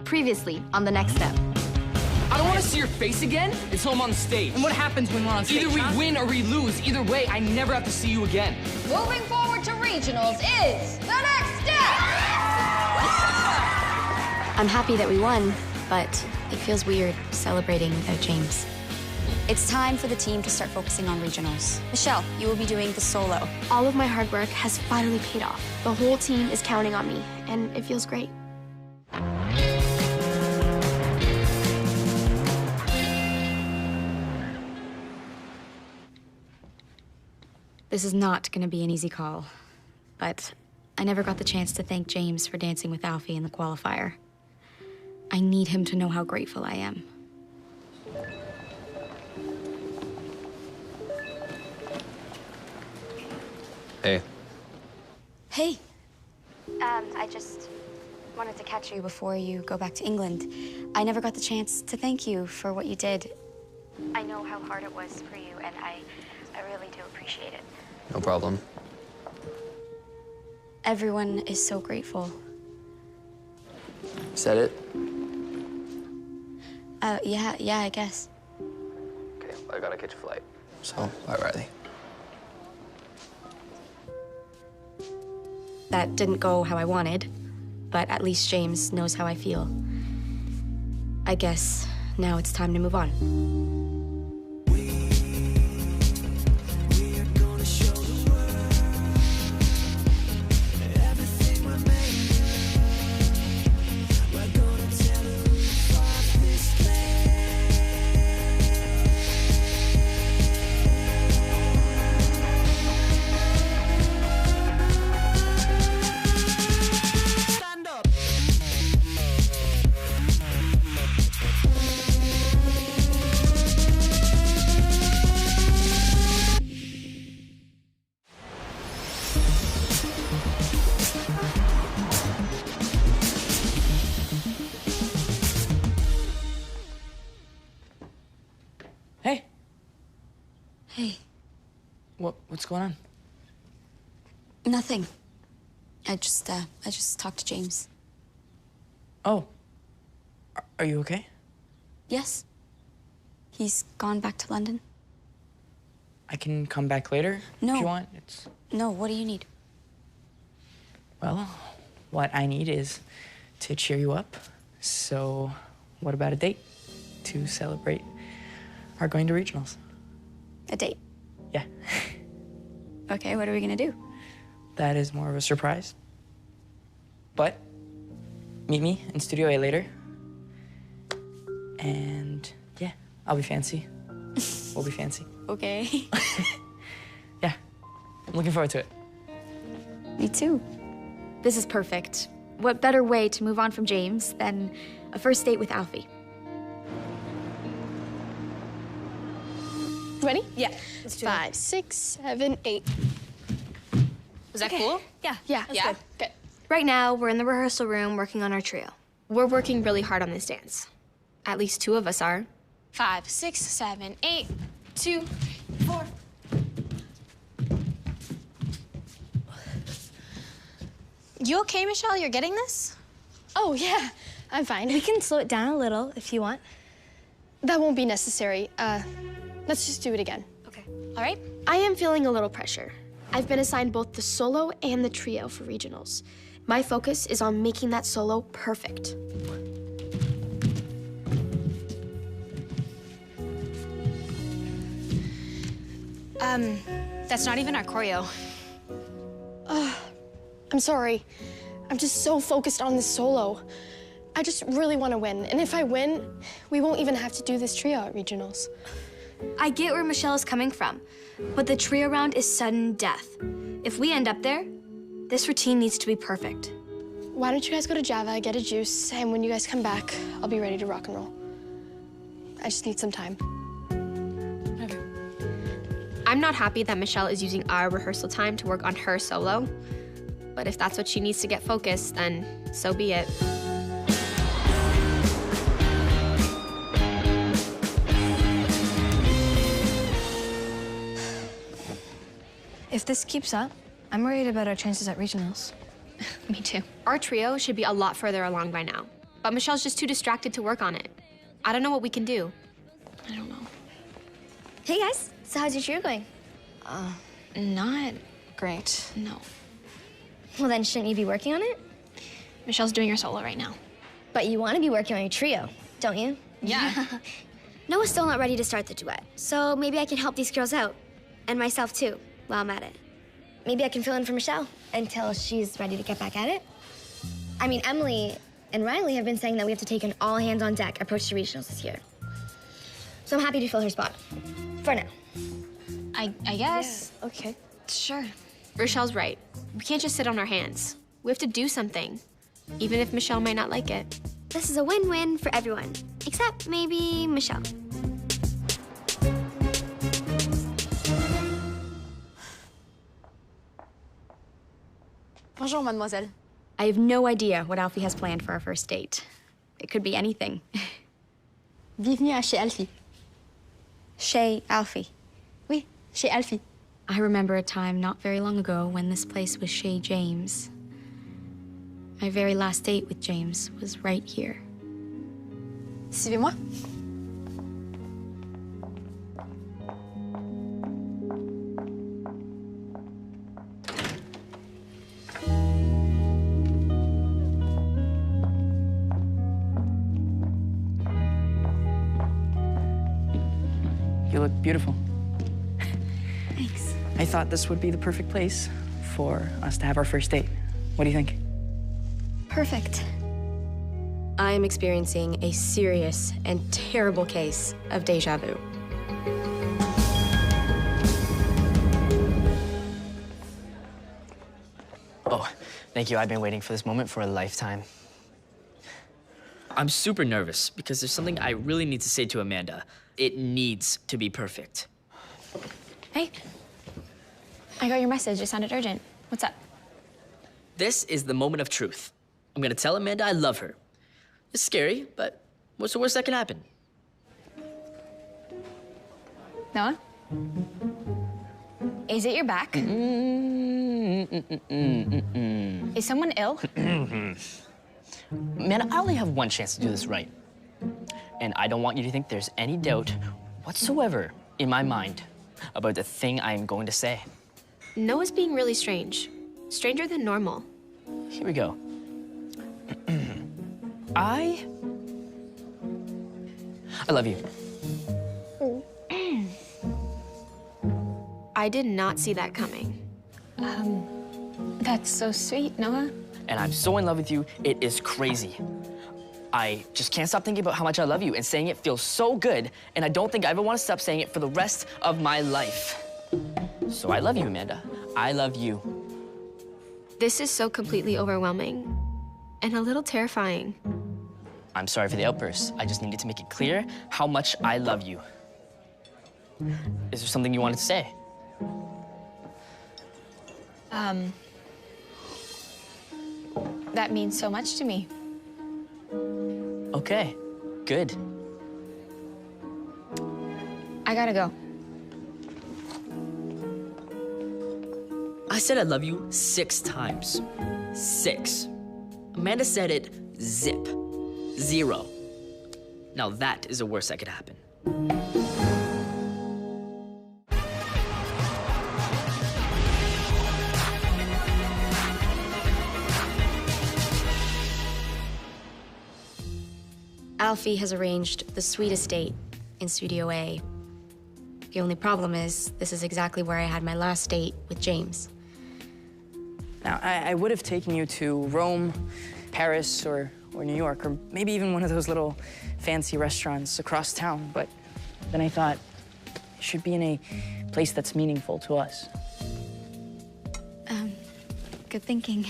Previously on The Next Step. I don't want to see your face again until I'm on the stage. And what happens when we're on stage? Either we win or we lose. Either way, I never have to see you again. Moving forward to regionals is The Next Step! I'm happy that we won, but it feels weird celebrating without James. It's time for the team to start focusing on regionals. Michelle, you will be doing the solo. All of my hard work has finally paid off. The whole team is counting on me, and it feels great. This is not going to be an easy call, but I never got the chance to thank James for dancing with Alfie in the qualifier. I need him to know how grateful I am. Hey. Hey. I just wanted to catch you before you go back to England. I never got the chance to thank you for what you did. I know how hard it was for you, and I really do appreciate it. No problem. Everyone is so grateful. Is that it? Yeah, I guess. Okay, well, I gotta catch a flight. So, bye, Riley. That didn't go how I wanted, but at least James knows how I feel. I guess now it's time to move on. Hey. Hey. What's going on? Nothing. I just talked to James. Oh. Are you okay? Yes. He's gone back to London. I can come back later No. if you want. No, what do you need? Well, what I need is to cheer you up. So, what about a date to celebrate our going to regionals? A date. Yeah. Okay, what are we gonna do? That is more of a surprise. But meet me in Studio A later. And yeah, I'll be fancy. We'll be fancy. Okay. Yeah, I'm looking forward to it. Me too. This is perfect. What better way to move on from James than a first date with Alfie? Ready? Yeah, let's do 5, 6, 7, 8. Was that cool? Yeah. Yeah. Good. Right now, we're in the rehearsal room working on our trio. We're working really hard on this dance. At least 2 of us are. 5, 6, 7, 8, 2, 4. You okay, Michelle? You're getting this? Oh, yeah. I'm fine. We can slow it down a little if you want. That won't be necessary. Let's just do it again. Okay. All right? I am feeling a little pressure. I've been assigned both the solo and the trio for regionals. My focus is on making that solo perfect. That's not even our choreo. I'm sorry. I'm just so focused on this solo. I just really want to win. And if I win, we won't even have to do this trio at regionals. I get where Michelle is coming from, but the trio round is sudden death. If we end up there, this routine needs to be perfect. Why don't you guys go to Java, get a juice, and when you guys come back, I'll be ready to rock and roll. I just need some time. Okay. I'm not happy that Michelle is using our rehearsal time to work on her solo, but if that's what she needs to get focused, then so be it. If this keeps up, I'm worried about our chances at regionals. Me too. Our trio should be a lot further along by now. But Michelle's just too distracted to work on it. I don't know what we can do. I don't know. Hey guys, so how's your trio going? Not great, no. Well then, shouldn't you be working on it? Michelle's doing her solo right now. But you want to be working on your trio, don't you? Yeah. Noah's still not ready to start the duet, so maybe I can help these girls out. And myself too, while I'm at it. Maybe I can fill in for Michelle until she's ready to get back at it. I mean, Emily and Riley have been saying that we have to take an all-hands-on-deck approach to regionals this year. So I'm happy to fill her spot. For now. I guess. Yeah, okay. Sure. Rochelle's right. We can't just sit on our hands. We have to do something, even if Michelle might not like it. This is a win-win for everyone, except maybe Michelle. Bonjour, mademoiselle. I have no idea what Alfie has planned for our first date. It could be anything. Bienvenue à chez Alfie. Chez Alfie. Oui, chez Alfie. I remember a time not very long ago when this place was chez James. My very last date with James was right here. Suivez-moi. You look beautiful. Thanks. I thought this would be the perfect place for us to have our first date. What do you think? Perfect. I am experiencing a serious and terrible case of deja vu. Oh, thank you. I've been waiting for this moment for a lifetime. I'm super nervous because there's something I really need to say to Amanda. It needs to be perfect. Hey, I got your message. It sounded urgent. What's up? This is the moment of truth. I'm gonna tell Amanda I love her. It's scary, but what's the worst that can happen? Noah? Is it your back? Is someone ill? Man, I only have one chance to do this right. And I don't want you to think there's any doubt whatsoever in my mind about the thing I'm going to say. Noah's being really strange. Stranger than normal. Here we go. I love you. I did not see that coming. That's so sweet, Noah. And I'm so in love with you, it is crazy. I just can't stop thinking about how much I love you, and saying it feels so good, and I don't think I ever want to stop saying it for the rest of my life. So I love you, Amanda. I love you. This is so completely overwhelming and a little terrifying. I'm sorry for the outburst. I just needed to make it clear how much I love you. Is there something you wanted to say? That means so much to me. Okay, good. I gotta go. I said I love you 6 times. 6. Amanda said it zip. 0. Now that is the worst that could happen. Alfie has arranged the sweetest date in Studio A. The only problem is, this is exactly where I had my last date with James. Now, I would have taken you to Rome, Paris, or New York, or maybe even one of those little fancy restaurants across town, but then I thought it should be in a place that's meaningful to us. Good thinking.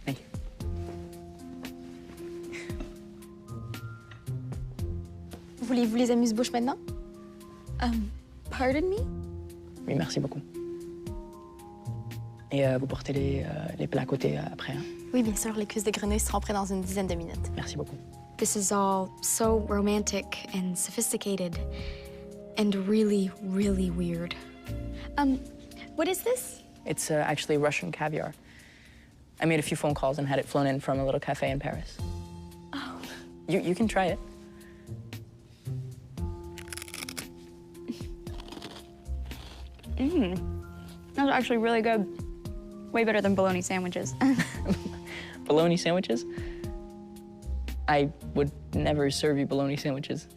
Thank you. Voulez-vous les amuse-bouches maintenant? Pardon me? Oui, merci beaucoup. Et vous portez les plats à côté après, hein? Oui, bien sûr. Les cuisses de grenouille seront prêtes dans une dizaine de minutes. Merci beaucoup. This is all so romantic and sophisticated and really, really weird. What is this? It's actually Russian caviar. I made a few phone calls and had it flown in from a little cafe in Paris. Oh, You can try it. That's actually really good. Way better than bologna sandwiches. Bologna sandwiches? I would never serve you bologna sandwiches.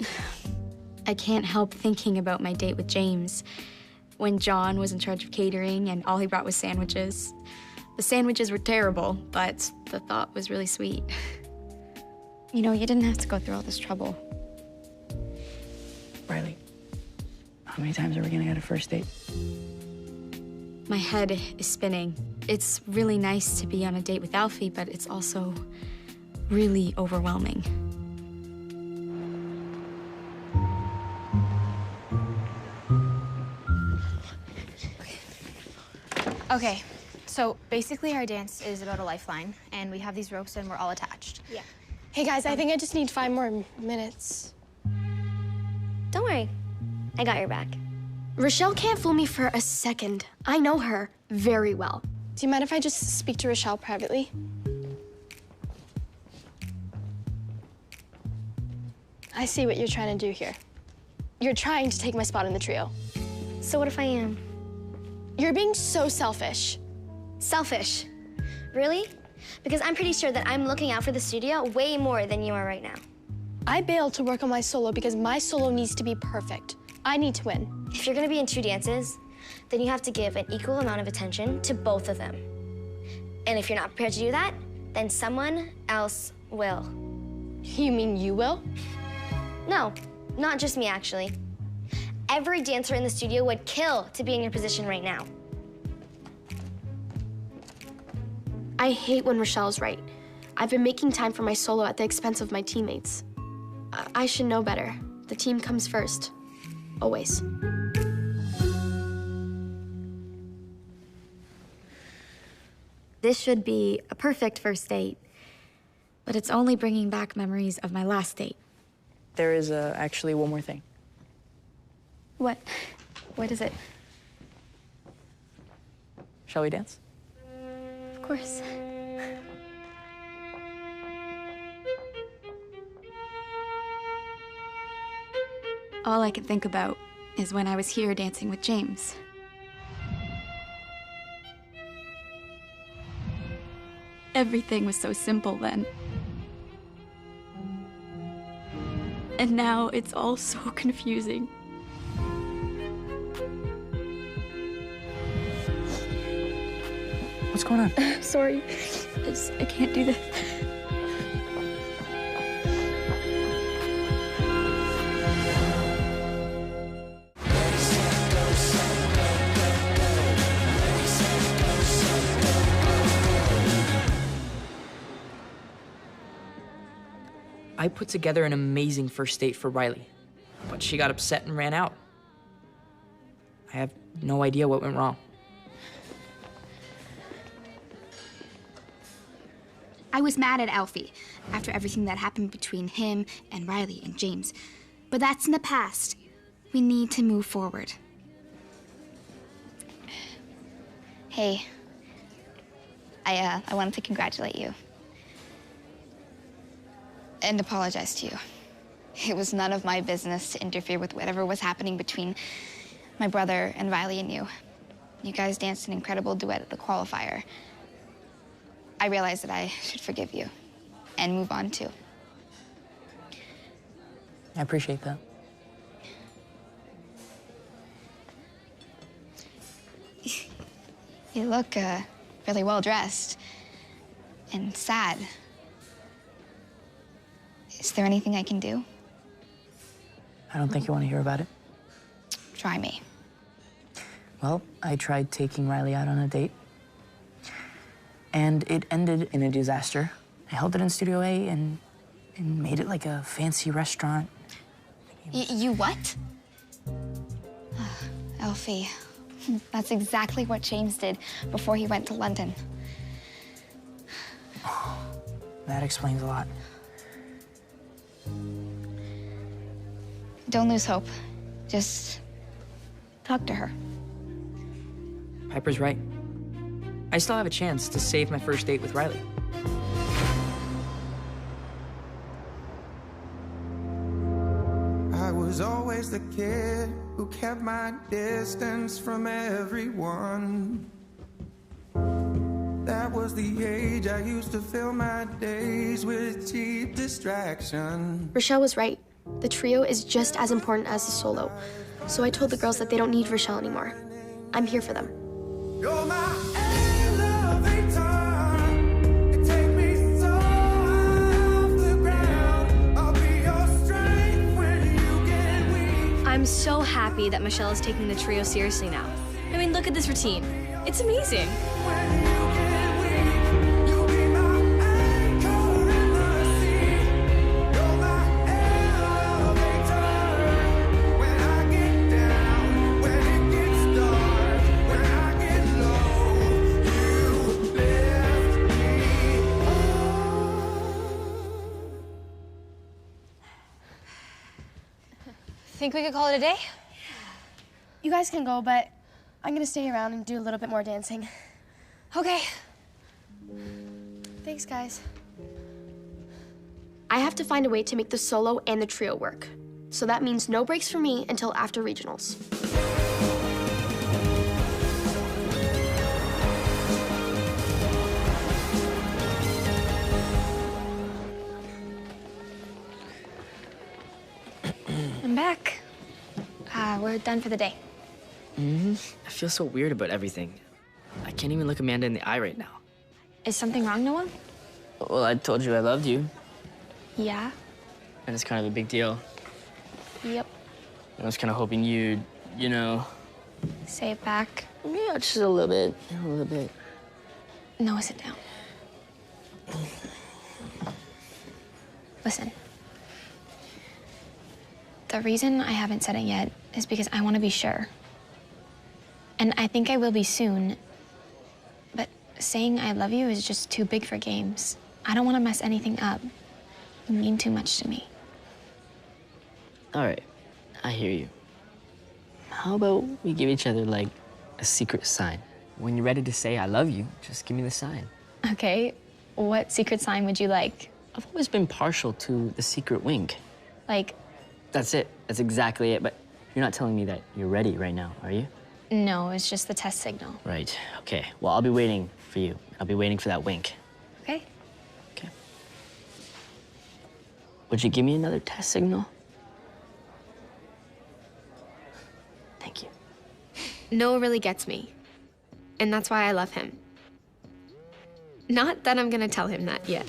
I can't help thinking about my date with James, when John was in charge of catering and all he brought was sandwiches. The sandwiches were terrible, but the thought was really sweet. You know, you didn't have to go through all this trouble. Riley, how many times are we gonna get a first date? My head is spinning. It's really nice to be on a date with Alfie, but it's also really overwhelming. Okay, so basically our dance is about a lifeline, and we have these ropes and we're all attached. Yeah. Hey guys, I think I just need 5 more minutes. Don't worry, I got your back. Rochelle can't fool me for a second. I know her very well. Do you mind if I just speak to Rochelle privately? I see what you're trying to do here. You're trying to take my spot in the trio. So what if I am? You're being so selfish. Selfish? Really? Because I'm pretty sure that I'm looking out for the studio way more than you are right now. I bailed to work on my solo because my solo needs to be perfect. I need to win. If you're gonna be in 2 dances, then you have to give an equal amount of attention to both of them. And if you're not prepared to do that, then someone else will. You mean you will? No, not just me, actually. Every dancer in the studio would kill to be in your position right now. I hate when Rochelle's right. I've been making time for my solo at the expense of my teammates. I should know better. The team comes first. Always. This should be a perfect first date, but it's only bringing back memories of my last date. There is actually one more thing. What? What is it? Shall we dance? Of course. All I can think about is when I was here dancing with James. Everything was so simple then. And now it's all so confusing. What's going on? Sorry. I can't do this. I put together an amazing first date for Riley, but she got upset and ran out. I have no idea what went wrong. I was mad at Alfie after everything that happened between him and Riley and James. But that's in the past. We need to move forward. Hey, I wanted to congratulate you. And apologize to you. It was none of my business to interfere with whatever was happening between my brother and Riley and you. You guys danced an incredible duet at the qualifier. I realized that I should forgive you and move on too. I appreciate that. You look really well dressed and sad. Is there anything I can do? I don't think you want to hear about it. Try me. Well, I tried taking Riley out on a date, and it ended in a disaster. I held it in Studio A and made it like a fancy restaurant. You what? Alfie, that's exactly what James did before he went to London. That explains a lot. Don't lose hope. Just talk to her. Piper's right. I still have a chance to save my first date with Riley. was always the kid who kept my distance from everyone. That was the age I used to fill my days with cheap distraction. Rochelle was right. The trio is just as important as the solo. So I told the girls that they don't need Rochelle anymore. I'm here for them. You're my elevator. You take me so off the ground. I'll be your strength when you get weak. I'm so happy that Michelle is taking the trio seriously now. I mean, look at this routine. It's amazing. Think we could call it a day? You guys can go, but I'm gonna stay around and do a little bit more dancing. Okay. Thanks, guys. I have to find a way to make the solo and the trio work. So that means no breaks for me until after regionals. I'm back. We're done for the day. I feel so weird about everything. I can't even look Amanda in the eye right now. Is something wrong, Noah? Well, I told you I loved you, Yeah. and it's kind of a big deal. Yep. I was kind of hoping you'd, you know... Say it back. Yeah, just a little bit. A little bit. Noah, sit down. Listen. The reason I haven't said it yet is because I want to be sure. And I think I will be soon. But saying I love you is just too big for games. I don't want to mess anything up. You mean too much to me. All right, I hear you. How about we give each other, like, a secret sign? When you're ready to say I love you, just give me the sign. Okay, what secret sign would you like? I've always been partial to the secret wink. Like, That's it. That's exactly it. But you're not telling me that you're ready right now, are you? no, it's just the test signal. Right. Okay. Well, I'll be waiting for you. I'll be waiting for that wink. Okay? Okay. Would you give me another test signal? Thank you. Noah really gets me. And that's why I love him. Not that I'm gonna tell him that yet.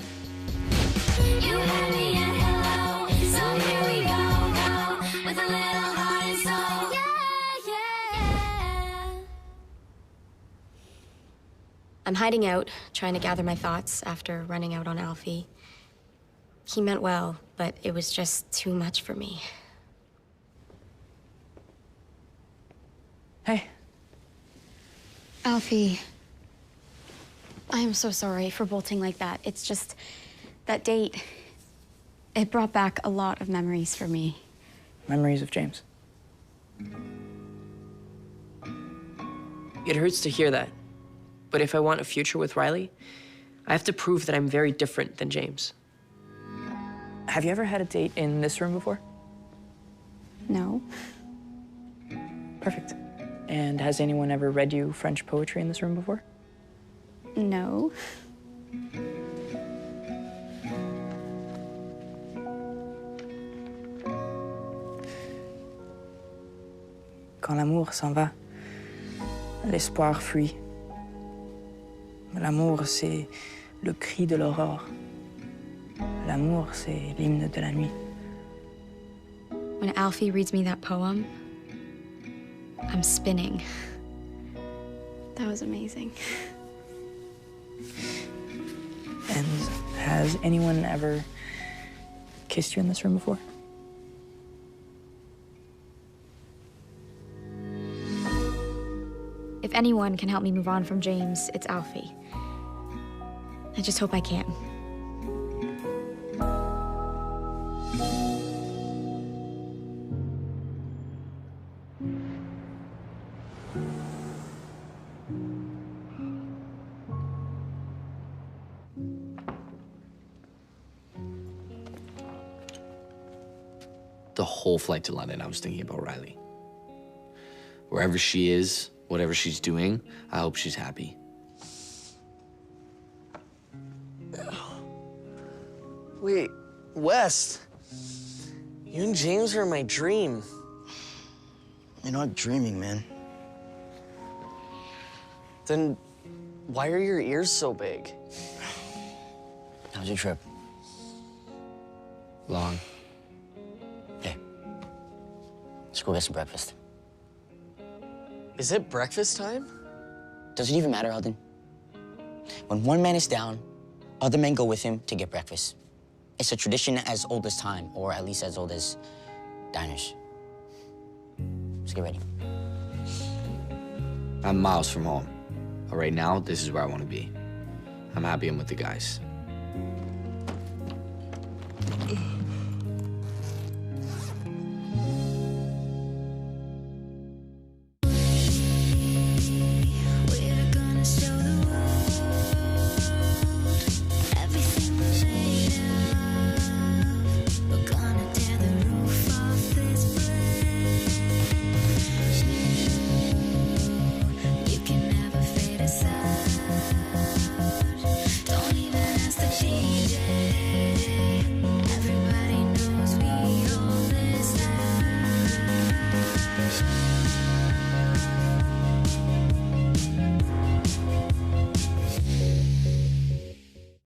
You had me at hello, so here we go, with a little heart and soul. Yeah, yeah. I'm hiding out, trying to gather my thoughts after running out on Alfie. He meant well, but it was just too much for me. Hey. Alfie, I am so sorry for bolting like that. It's just that date, it brought back a lot of memories for me. Memories of James. It hurts to hear that. But if I want a future with Riley, I have to prove that I'm very different than James. Have you ever had a date in this room before? No. Perfect. And has anyone ever read you French poetry in this room before? No. Quand l'amour s'en va, l'espoir fuit. L'amour, c'est le cri de l'aurore. L'amour, c'est l'hymne de la nuit. When Alfie reads me that poem, I'm spinning. That was amazing. And has anyone ever kissed you in this room before? If anyone can help me move on from James, it's Alfie. I just hope I can. The whole flight to London, I was thinking about Riley. Wherever she is, whatever she's doing, I hope she's happy. Wait, West. You and James are in my dream. You're not dreaming, man. Then why are your ears so big? How's your trip? Long. Hey, let's go get some breakfast. Is it breakfast time? Does it even matter, Alden? When one man is down, other men go with him to get breakfast. It's a tradition as old as time, or at least as old as diners. Let's get ready. I'm miles from home. But right now, this is where I want to be. I'm happy I'm with the guys.